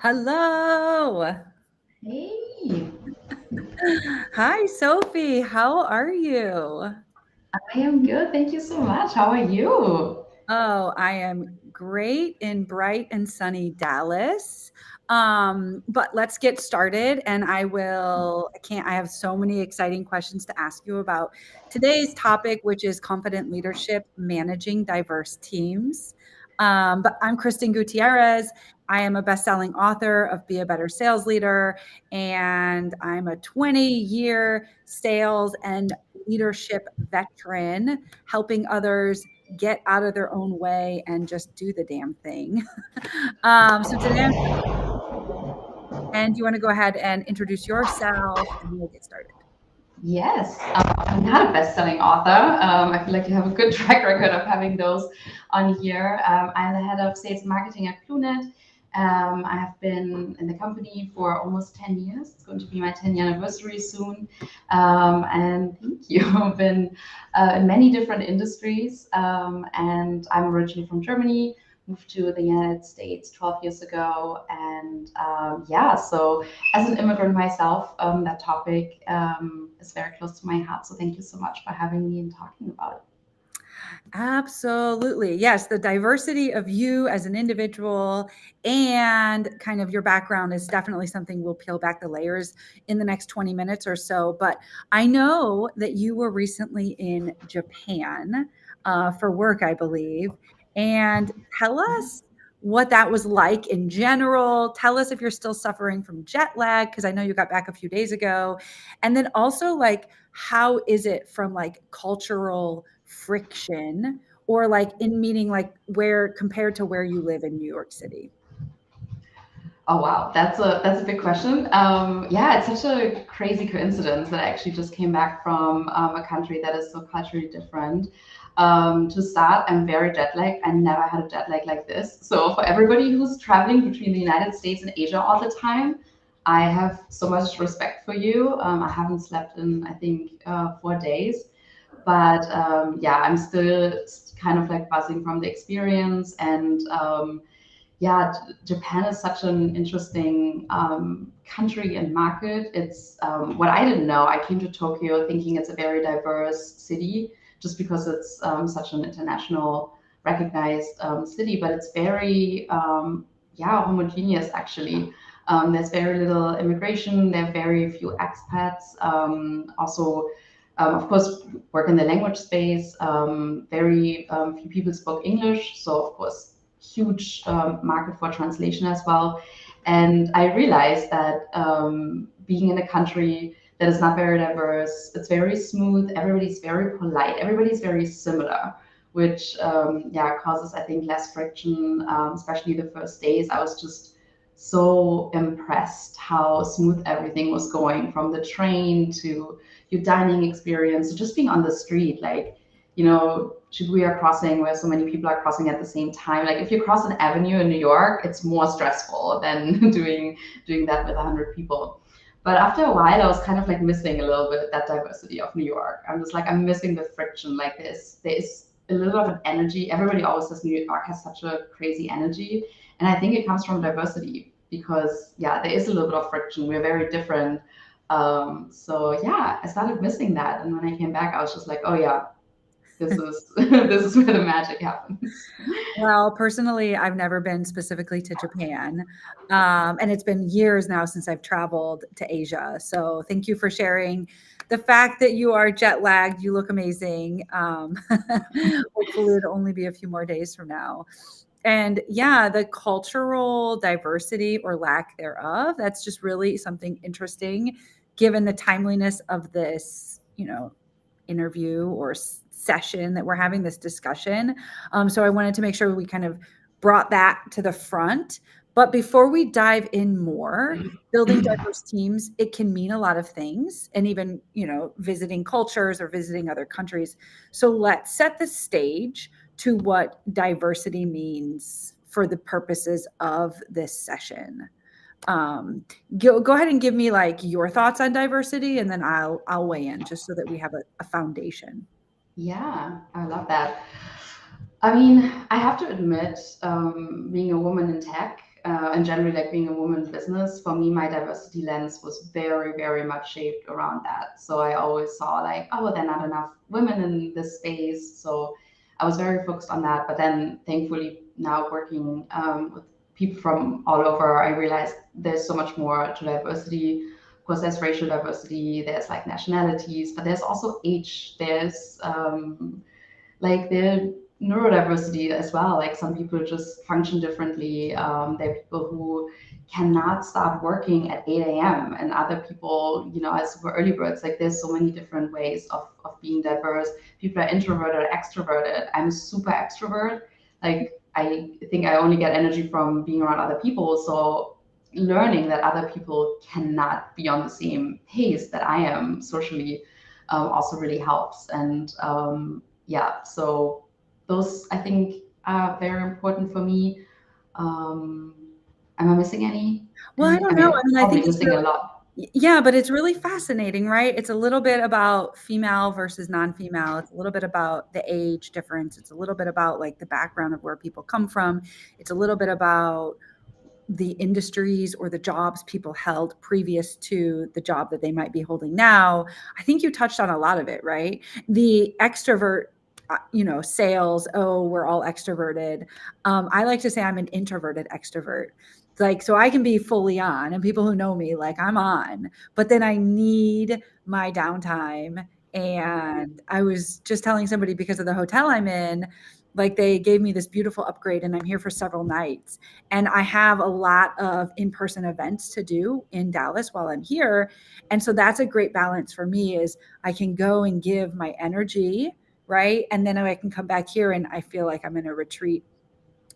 Hello. Hey, Hi, Sophie. How are you? I am good. Thank you so much. How are you? Oh, I am great in bright and sunny Dallas. But let's get started. And I have so many exciting questions to ask you about today's topic, which is confident leadership, managing diverse teams. But I'm Kristen Gutierrez. I am a best-selling author of Be a Better Sales Leader, and I'm a 20-year sales and leadership veteran, helping others get out of their own way and just do the damn thing. So today, and do you want to go ahead and introduce yourself, and then we'll get started. Yes, I'm not a best-selling author. I feel like you have a good track record of having those on here. I'm the head of sales and marketing at Clunet. I have been in the company for almost 10 years. It's going to be my 10-year anniversary soon. And thank you. I've been in many different industries. And I'm originally from Germany, moved to the United States 12 years ago. And yeah, so as an immigrant myself, that topic is very close to my heart. So thank you so much for having me and talking about it. Absolutely. Yes, the diversity of you as an individual and kind of your background is definitely something we'll peel back the layers in the next 20 minutes or so. But I know that you were recently in Japan for work, I believe. And tell us what that was like in general. Tell us if you're still suffering from jet lag, because I know you got back a few days ago. And then also, like, how is it from like cultural friction, or like in meaning like where compared to where you live in New York City? Oh wow, that's a big question. Yeah, it's such a crazy coincidence that I actually just came back from a country that is so culturally different. To start, I'm very jet lagged. I never had a jet lag like this. So for everybody who's traveling between the United States and Asia all the time, I have so much respect for you. I haven't slept in I think 4 days, but yeah, I'm still kind of like buzzing from the experience and. Yeah, Japan is such an interesting country and market. It's what I didn't know. I came to Tokyo thinking it's a very diverse city just because it's such an international recognized city, but it's very, yeah, homogeneous actually. There's very little immigration, there are very few expats. Also, of course, work in the language space. Very few people spoke English, so of course, huge market for translation as well. And I realized that being in a country that is not very diverse, it's very smooth, everybody's very polite, everybody's very similar, which yeah causes I think less friction, especially the first days. I was just so impressed how smooth everything was going from the train to your dining experience, just being on the street, like Shibuya crossing where so many people are crossing at the same time. Like if you cross an avenue in New York, it's more stressful than doing that with 100 people. But after a while, I was kind of like missing a little bit that diversity of New York. I'm just like I'm missing the friction like this. There is a little bit of an energy. Everybody always says New York has such a crazy energy, and I think it comes from diversity because yeah, there is a little bit of friction. We're very different. So yeah, I started missing that, and when I came back, I was just like, oh yeah, this is this is where the magic happens. Well, personally, I've never been specifically to Japan. And it's been years now since I've traveled to Asia. So thank you for sharing the fact that you are jet lagged. You look amazing. Hopefully, it'll only be a few more days from now. And yeah, the cultural diversity or lack thereof, that's just really something interesting given the timeliness of this, interview or session that we're having, this discussion. So I wanted to make sure we kind of brought that to the front. But before we dive in more, building diverse teams, it can mean a lot of things, and even, visiting cultures or visiting other countries. So let's set the stage to what diversity means for the purposes of this session. Go ahead and give me like your thoughts on diversity, and then I'll weigh in just so that we have a foundation. Yeah, I love that. I mean, I have to admit, being a woman in tech, and generally like being a woman in business, for me, my diversity lens was very, very much shaped around that. So I always saw like, oh, there are not enough women in this space. So I was very focused on that. But then thankfully now working with people from all over, I realized there's so much more to diversity. Of course, there's racial diversity, there's like nationalities, but there's also age, there's like the neurodiversity as well. Like some people just function differently. There are people who cannot start working at 8 a.m. and other people, as super early birds. Like there's so many different ways of being diverse. People are introverted or extroverted. I'm super extrovert. Like I think I only get energy from being around other people. So learning that other people cannot be on the same pace that I am socially also really helps. And yeah, so those I think are very important for me. Um, am I missing any? Well, I don't I know. mean, I mean, I probably think it's missing a lot. yeah, but it's really fascinating, right? It's a little bit about female versus non-female. It's a little bit about the age difference. It's a little bit about like the background of where people come from. It's a little bit about the industries or the jobs people held previous to the job that they might be holding now. I think you touched on a lot of it, right? The extrovert, sales, oh, we're all extroverted. I like to say I'm an introverted extrovert. Like, so I can be fully on, and people who know me, like I'm on, but then I need my downtime. And I was just telling somebody because of the hotel I'm in, like they gave me this beautiful upgrade and I'm here for several nights. And I have a lot of in-person events to do in Dallas while I'm here. And so that's a great balance for me is I can go and give my energy, right? And then I can come back here and I feel like I'm in a retreat.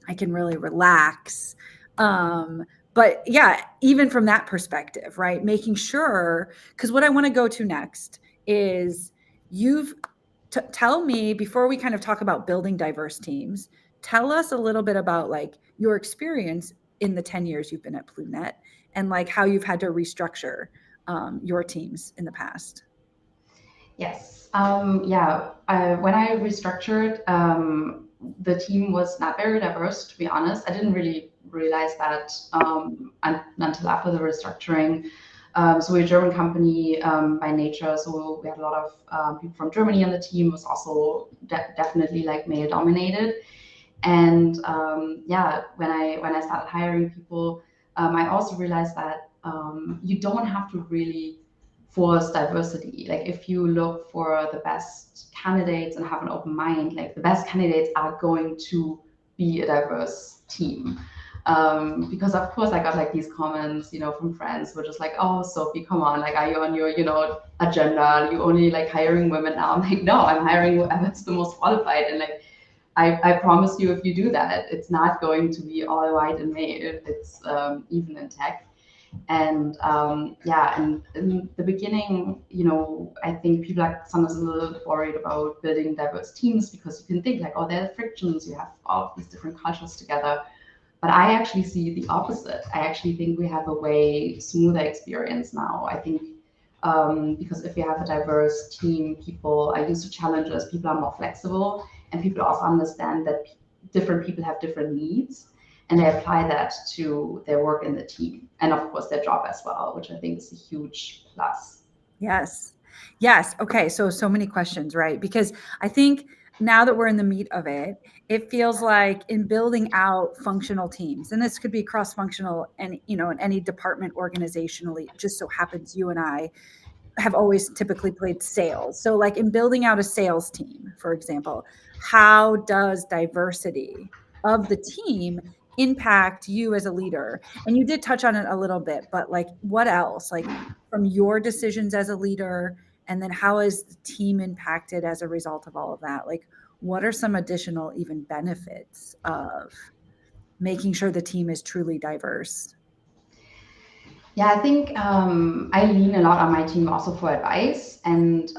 I can really relax. But yeah, even from that perspective, right? Making sure, because what I want to go to next is you've tell me before we kind of talk about building diverse teams, tell us a little bit about like your experience in the 10 years you've been at PlueNet and like how you've had to restructure your teams in the past. Yes. Yeah. When I restructured, the team was not very diverse, to be honest. I didn't really realize that until after the restructuring. So we're a German company by nature, so we had a lot of people from Germany on the team. It was also definitely like male dominated. And yeah, when I started hiring people, I also realized that you don't have to really force diversity. Like if you look for the best candidates and have an open mind, like the best candidates are going to be a diverse team. Because of course I got like these comments, from friends who were just like, oh, Sophie, come on, like, are you on your, agenda? Are you only like hiring women now? I'm like, no, I'm hiring whoever's the most qualified. And like, I promise you, if you do that, it's not going to be all white and male. It's even in tech. And yeah, and in the beginning, I think people are sometimes a little worried about building diverse teams because you can think like, oh, there are frictions, you have all of these different cultures together. But I actually see the opposite. I actually think we have a way smoother experience now. I think because if you have a diverse team, people are used to challenges, people are more flexible, and people also understand that different people have different needs and they apply that to their work in the team and of course their job as well, which I think is a huge plus. Yes. Yes. Okay. So many questions, right? Because I think now that we're in the meat of it, it feels like in building out functional teams, and this could be cross-functional and, in any department organizationally, it just so happens you and I have always typically played sales. So like in building out a sales team, for example, how does diversity of the team impact you as a leader? And you did touch on it a little bit, but like what else? Like from your decisions as a leader, and then how is the team impacted as a result of all of that? Like what are some additional even benefits of making sure the team is truly diverse? Yeah, I think I lean a lot on my team also for advice, and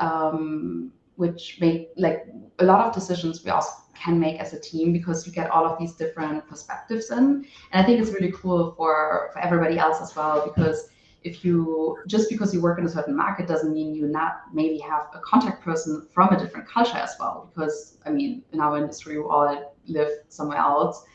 which make like a lot of decisions we also can make as a team because you get all of these different perspectives in. And I think it's really cool for everybody else as well because if you just because you work in a certain market doesn't mean you not maybe have a contact person from a different culture as well. Because I mean, in our industry, we all live somewhere else,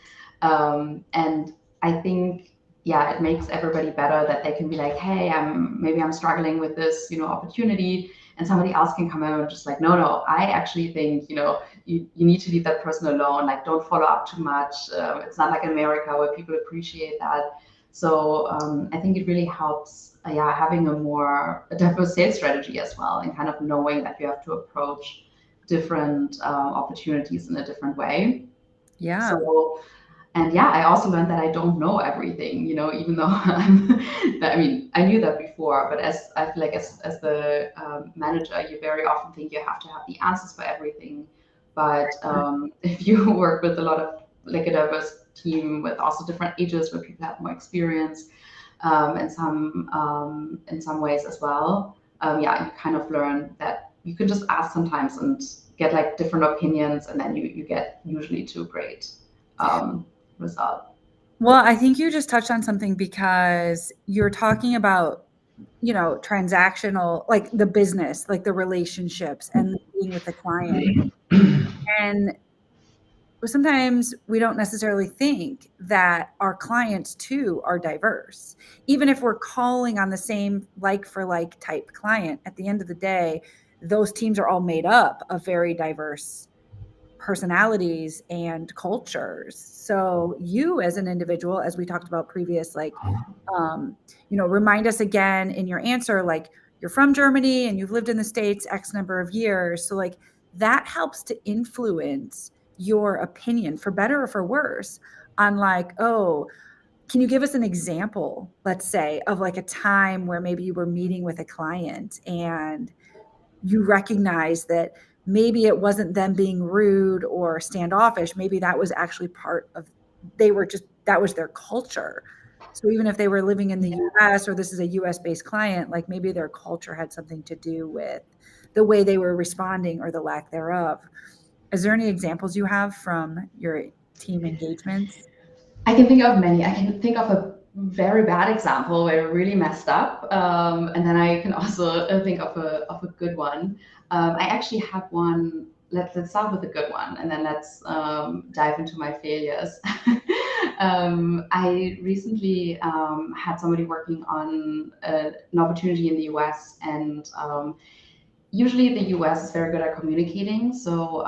and I think, yeah, it makes everybody better that they can be like, hey, maybe I'm struggling with this, opportunity, and somebody else can come in and just like, no, I actually think, you need to leave that person alone. Like, don't follow up too much. It's not like America where people appreciate that. So I think it really helps, yeah, having a diverse sales strategy as well, and kind of knowing that you have to approach different opportunities in a different way. Yeah. So, and yeah, I also learned that I don't know everything, even though I mean, I knew that before, but as I feel like as the manager, you very often think you have to have the answers for everything. But if you work with a lot of like a diverse team with also different ages where people have more experience, in some ways as well, yeah, you kind of learn that you can just ask sometimes and get like different opinions, and then you get usually to a great result. Well, I think you just touched on something because you're talking about, transactional, like the business, like the relationships and being with the client. And sometimes we don't necessarily think that our clients too are diverse. Even if we're calling on the same like for like type client, at the end of the day, those teams are all made up of very diverse personalities and cultures. So you as an individual, as we talked about previous, like, remind us again in your answer, like you're from Germany and you've lived in the States X number of years. So like that helps to influence your opinion for better or for worse on like, oh, can you give us an example, let's say, of like a time where maybe you were meeting with a client and you recognize that maybe it wasn't them being rude or standoffish. Maybe that was actually part of, that was their culture. So even if they were living in the US or this is a US based client, like maybe their culture had something to do with the way they were responding or the lack thereof. Is there any examples you have from your team engagements? I can think of many. I can think of a very bad example where we really messed up, and then I can also think of a good one. I actually had one. Let's start with a good one, and then let's dive into my failures. I recently had somebody working on an opportunity in the US, and usually the US is very good at communicating. So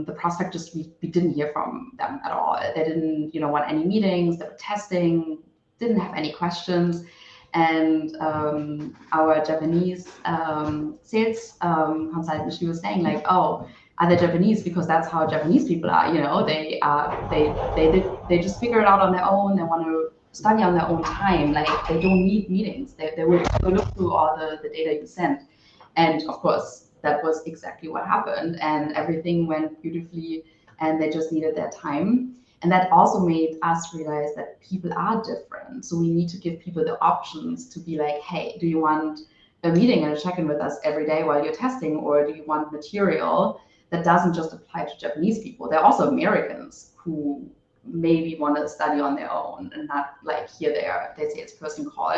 the prospect just we didn't hear from them at all. They didn't want any meetings. They were testing, didn't have any questions. And our Japanese sales consultant, she was saying like, oh, are they Japanese? Because that's how Japanese people are. They just figure it out on their own. They want to study on their own time. Like they don't need meetings. They will look through all the data you send. And of course, that was exactly what happened. And everything went beautifully, and they just needed their time. And that also made us realize that people are different. So we need to give people the options to be like, hey, do you want a meeting and a check in with us every day while you're testing? Or do you want material that doesn't just apply to Japanese people? There are also Americans who maybe want to study on their own and not like hear their salesperson call.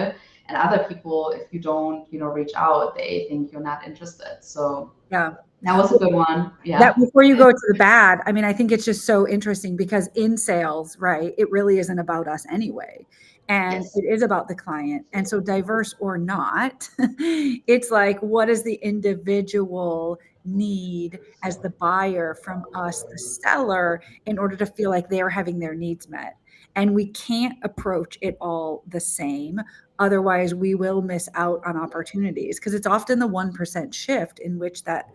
And other people, if you don't reach out, they think you're not interested. So Yeah. that was a good one. Yeah. That before you go to the bad, I mean, I think it's just so interesting because in sales, right, it really isn't about us anyway. And Yes. it is about the client. And so diverse or not, it's like, what does the individual need as the buyer from us, the seller, in order to feel like they're having their needs met? And we can't approach it all the same. Otherwise, we will miss out on opportunities because it's often the 1% shift in which that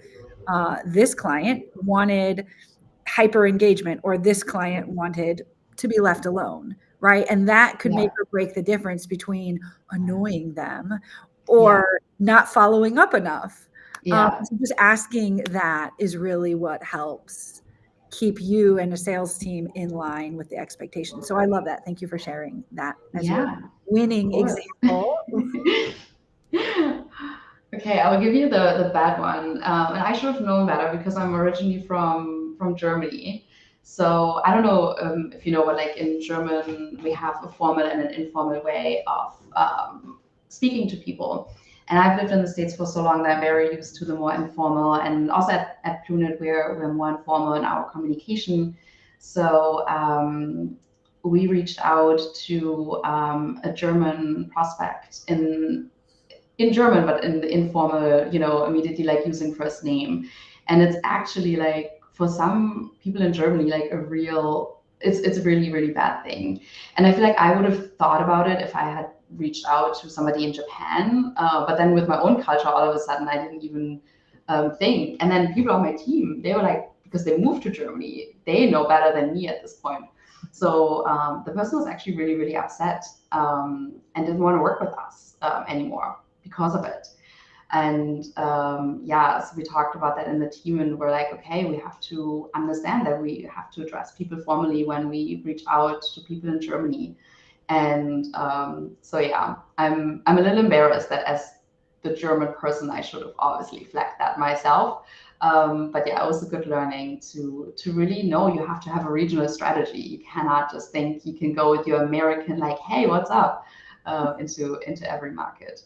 this client wanted hyper engagement or this client wanted to be left alone, right? And that could Yeah. make or break the difference between annoying them Yeah. or not following up enough. Yeah. So just asking that is really what helps keep you and a sales team in line with the expectations. So I love that. Thank you for sharing that as your Yeah. Of winning course. example. Okay, I will give you the bad one. And I should have known better because I'm originally from Germany. So I don't know if you know, but like in German, we have a formal and an informal way of speaking to people. And I've lived in the States for so long that I'm very used to the more informal. And also at Plunet, we're more informal in our communication. So we reached out to a German prospect in German, but in the informal, immediately like using first name. And it's actually like for some people in Germany, like it's a really, really bad thing. And I feel like I would have thought about it if I had reached out to somebody in Japan. But then with my own culture, all of a sudden I didn't even think. And then people on my team, they were like, because they moved to Germany, they know better than me at this point. So the person was actually really, really upset and didn't want to work with us anymore because of it. And yeah, so we talked about that in the team, and we're like, okay, we have to understand that we have to address people formally when we reach out to people in Germany. And so yeah, I'm a little embarrassed that as the German person, I should have obviously flagged that myself. But yeah, it was a good learning to really know you have to have a regional strategy. You cannot just think you can go with your American like, hey, what's up, into every market.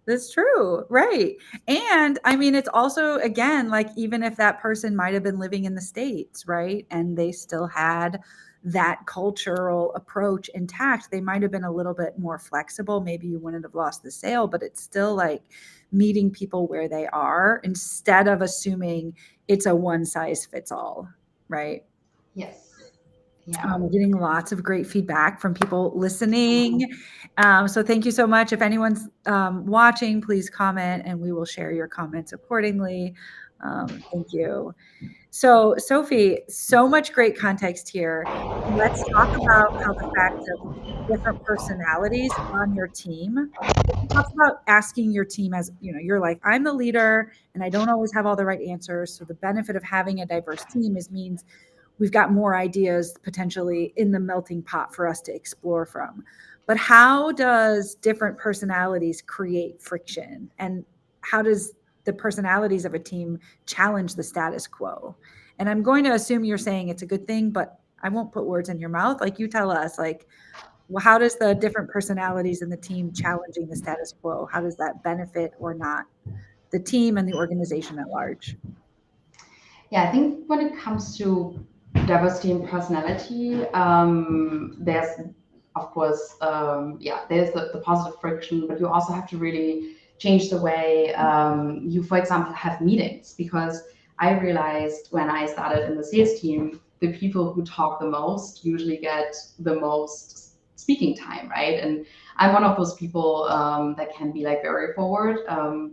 That's true. Right. And I mean, it's also, again, like, even if that person might have been living in the States, right? And they still had that cultural approach intact, they might have been a little bit more flexible. Maybe you wouldn't have lost the sale, but it's still like meeting people where they are instead of assuming it's a one size fits all. Right. Yes. Yeah. We're getting lots of great feedback from people listening. So thank you so much. If anyone's watching, please comment and we will share your comments accordingly. Thank you. So, Sophie, so much great context here. Let's talk about how the fact of different personalities on your team. Talk about asking your team, as you know, you're like, I'm the leader and I don't always have all the right answers. So the benefit of having a diverse team means we've got more ideas potentially in the melting pot for us to explore from. But how does different personalities create friction? And how does the personalities of a team challenge the status quo? And I'm going to assume you're saying it's a good thing, but I won't put words in your mouth. Like, you tell us, like, well, how does the different personalities in the team challenging the status quo? How does that benefit or not the team and the organization at large? Yeah, I think when it comes to diversity and personality, there's of course, yeah, there's the positive friction, but you also have to really change the way you, for example, have meetings. Because I realized when I started in the sales team, the people who talk the most usually get the most speaking time, right? And I'm one of those people that can be like very forward,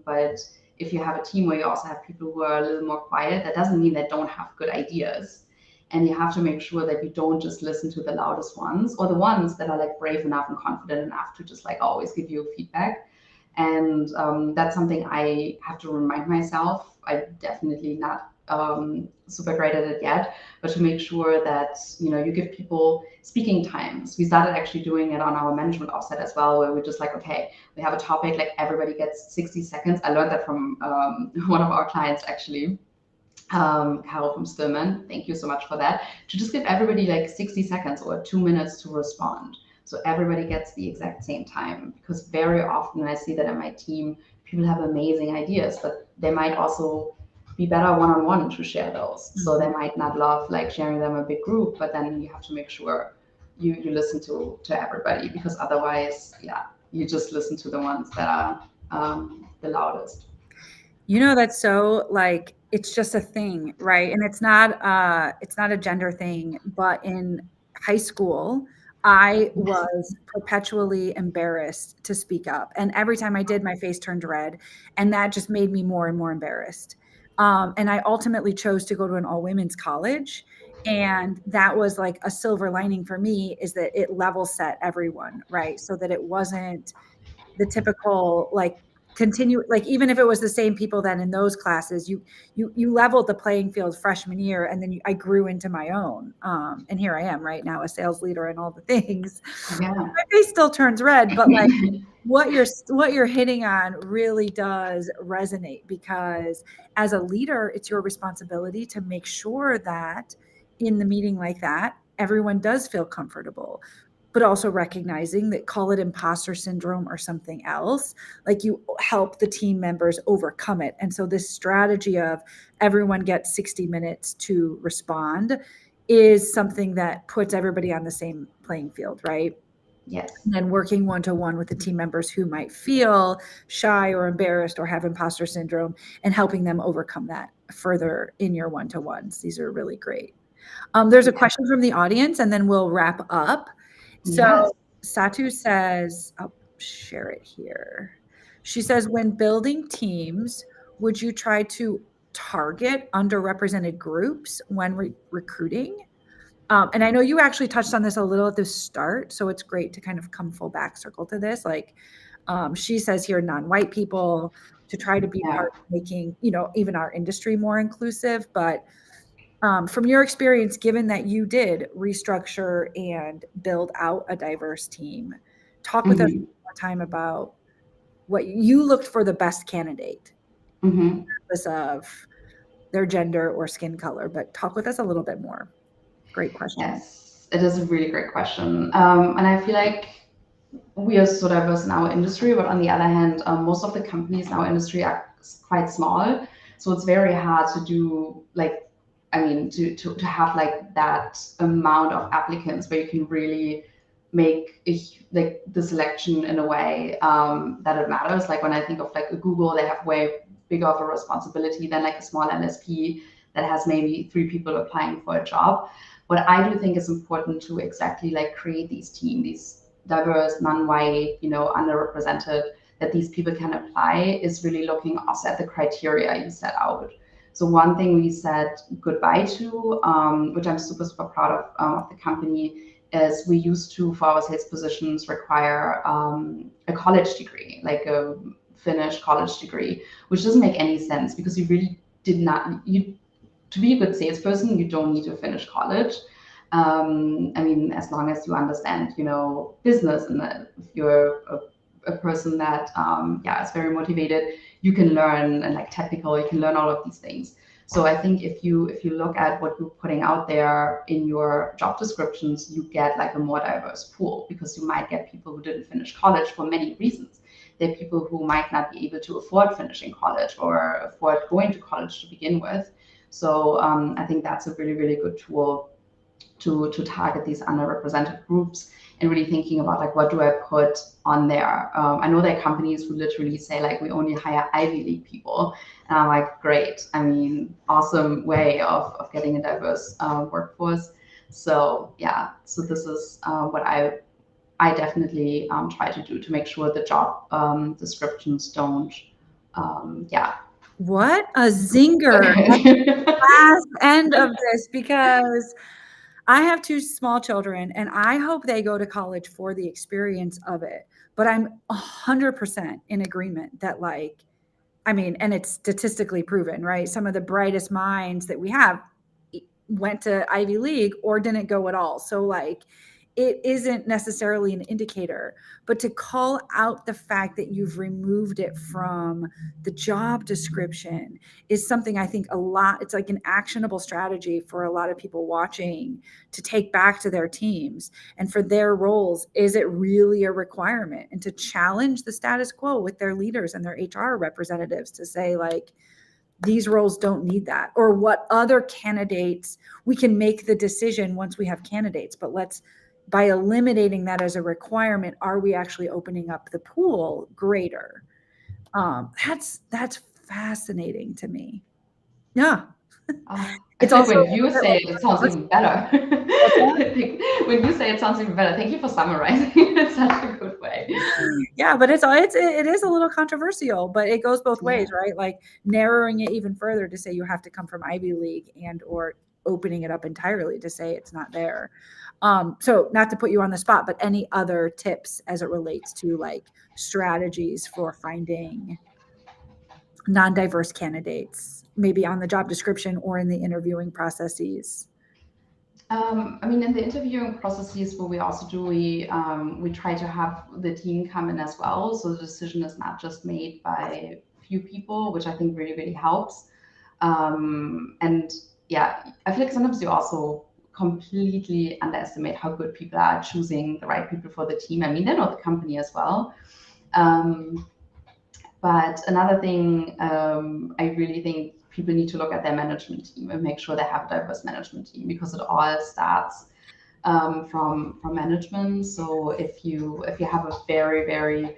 but if you have a team where you also have people who are a little more quiet, that doesn't mean they don't have good ideas. And you have to make sure that you don't just listen to the loudest ones or the ones that are like brave enough and confident enough to just like always give you feedback. And that's something I have to remind myself. I definitely not super great at it yet, but to make sure that you give people speaking times. We started actually doing it on our management offset as well, where we're just like, okay, we have a topic, like everybody gets 60 seconds. I learned that from one of our clients actually, Carol from Stillman. Thank you so much for that. To just give everybody like 60 seconds or 2 minutes to respond. So everybody gets the exact same time. Because very often I see that in my team, people have amazing ideas, but they might also be better one-on-one to share those. So they might not love like sharing them in a big group, but then you have to make sure you listen to everybody, because otherwise, yeah, you just listen to the ones that are the loudest. That's so, like, it's just a thing, right? And it's not a gender thing, but in high school, I was perpetually embarrassed to speak up. And every time I did, my face turned red. And that just made me more and more embarrassed. And I ultimately chose to go to an all women's college. And that was like a silver lining for me, is that it level set everyone, right? So that it wasn't the typical, like, continue, like, even if it was the same people then in those classes, you leveled the playing field freshman year, and then I grew into my own, and here I am right now, a sales leader and all the things. Yeah. My face still turns red, but like, what you're hitting on really does resonate, because as a leader, it's your responsibility to make sure that in the meeting like that, everyone does feel comfortable, but also recognizing that, call it imposter syndrome or something else, like, you help the team members overcome it. And so this strategy of everyone gets 60 minutes to respond is something that puts everybody on the same playing field, right? Yes. And then working one-to-one with the team members who might feel shy or embarrassed or have imposter syndrome, and helping them overcome that further in your one-to-ones. These are really great. There's a question from the audience, and then we'll wrap up. So Yes. Satu says, I'll share it here. She says, when building teams, would you try to target underrepresented groups when recruiting? And I know you actually touched on this a little at the start, so it's great to kind of come full back circle to this. Like, she says here, non-white people, to try to be part of making, even our industry more inclusive. But from your experience, given that you did restructure and build out a diverse team, talk with us one more time about what you looked for the best candidate, regardless of their gender or skin color. But talk with us a little bit more. Great question. Yes, it is a really great question. And I feel like we are so diverse in our industry, but on the other hand, most of the companies in our industry are quite small. So it's very hard to do to have like that amount of applicants where you can really make the selection in a way that it matters. Like when I think of like a Google, they have way bigger of a responsibility than like a small MSP that has maybe 3 people applying for a job. What I do think is important to exactly like create these teams, these diverse, non-white, underrepresented, that these people can apply, is really looking also at the criteria you set out. So one thing we said goodbye to, which I'm super, super proud of the company, is we used to, for our sales positions, require a college degree, like a Finnish college degree, which doesn't make any sense because you really did not, to be a good salesperson, you don't need to finish college. As long as you understand, business, and that if you're a person that, is very motivated, you can learn, and like technical, you can learn all of these things. So I think if you look at what you're putting out there in your job descriptions, you get like a more diverse pool, because you might get people who didn't finish college for many reasons. There are people who might not be able to afford finishing college or afford going to college to begin with. So I think that's a really, really good tool to target these underrepresented groups, and really thinking about like, what do I put on there? I know there are companies who literally say like, we only hire Ivy League people. And I'm like, great. Awesome way of getting a diverse workforce. So yeah, so this is what I definitely try to do to make sure the job descriptions don't, What a zinger at the last end of this, because I have 2 small children and I hope they go to college for the experience of it. But I'm 100% in agreement that and it's statistically proven, right? Some of the brightest minds that we have went to Ivy League or didn't go at all. So it isn't necessarily an indicator, but to call out the fact that you've removed it from the job description is something I think it's like an actionable strategy for a lot of people watching to take back to their teams and for their roles. Is it really a requirement? And to challenge the status quo with their leaders and their HR representatives to say these roles don't need that, or what other candidates, we can make the decision once we have candidates, but by eliminating that as a requirement, are we actually opening up the pool greater? That's fascinating to me. Yeah. It's also when you say it sounds even better. When you say it sounds even better. Thank you for summarizing it in such a good way. Yeah, but it is a little controversial, but it goes both ways, right? Like narrowing it even further to say you have to come from Ivy League, and or opening it up entirely to say it's not there. So not to put you on the spot, but any other tips as it relates to strategies for finding non-diverse candidates, maybe on the job description or in the interviewing processes? In the interviewing processes, what we also do, we try to have the team come in as well, so the decision is not just made by a few people, which I think really, really helps. And yeah, I feel like sometimes you also completely underestimate how good people are at choosing the right people for the team. They know the company as well. But another thing I really think people need to look at their management team and make sure they have a diverse management team, because it all starts from management. So if you have a very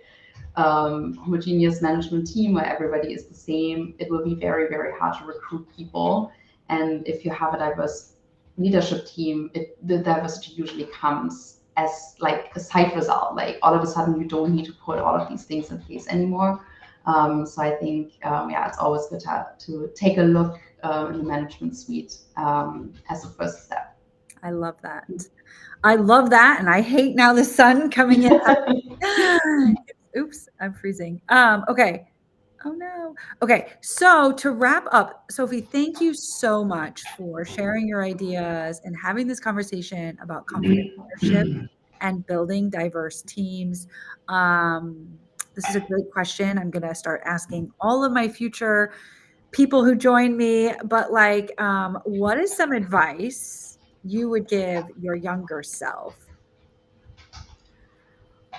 homogeneous management team where everybody is the same, it will be very hard to recruit people. And if you have a diverse leadership team, the diversity usually comes as like a side result. Like all of a sudden, you don't need to put all of these things in place anymore. So I think, it's always good to take a look in the management suite as a first step. I love that. I love that. And I hate now the sun coming in. Oops, I'm freezing. Okay. Oh no. Okay. So to wrap up, Sophie, thank you so much for sharing your ideas and having this conversation about confident leadership and building diverse teams. This is a great question. I'm going to start asking all of my future people who join me, but like, what is some advice you would give your younger self?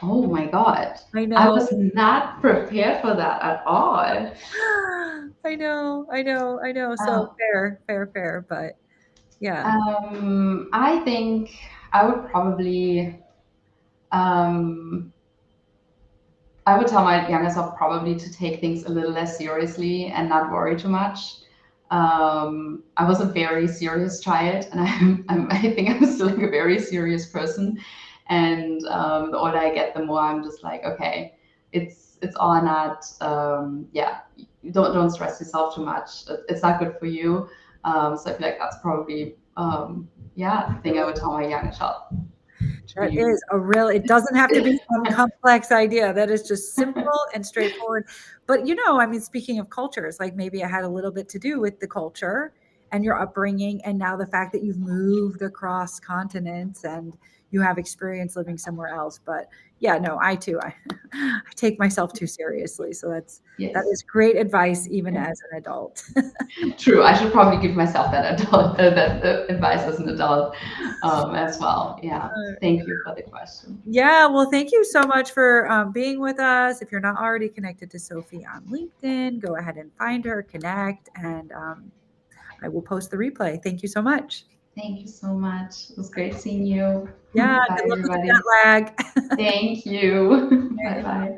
Oh my God. I I know. was not prepared for that at all. I know. So fair, but yeah. I think I would probably, I would tell my younger self probably to take things a little less seriously and not worry too much. I was a very serious child, and I think I'm still like a very serious person. And the older I get, the more I'm just like, okay, it's all not, don't stress yourself too much. It's not good for you. So I feel like that's probably, the thing I would tell my younger self. That is it doesn't have to be some complex idea. That is just simple and straightforward. But I mean, speaking of cultures, like maybe it had a little bit to do with the culture and your upbringing, and now the fact that you've moved across continents and you have experience living somewhere else. But yeah, no, I too, I take myself too seriously. So that Yes. is great advice, even as an adult. True. I should probably give myself that advice as an adult as well. Yeah. Thank you for the question. Yeah, well, thank you so much for being with us. If you're not already connected to Sophie on LinkedIn, go ahead and find her, connect, and I will post the replay. Thank you so much. Thank you so much. It was great seeing you. Yeah, Bye, good luck with the everybody. jet lag. Thank you. Bye-bye.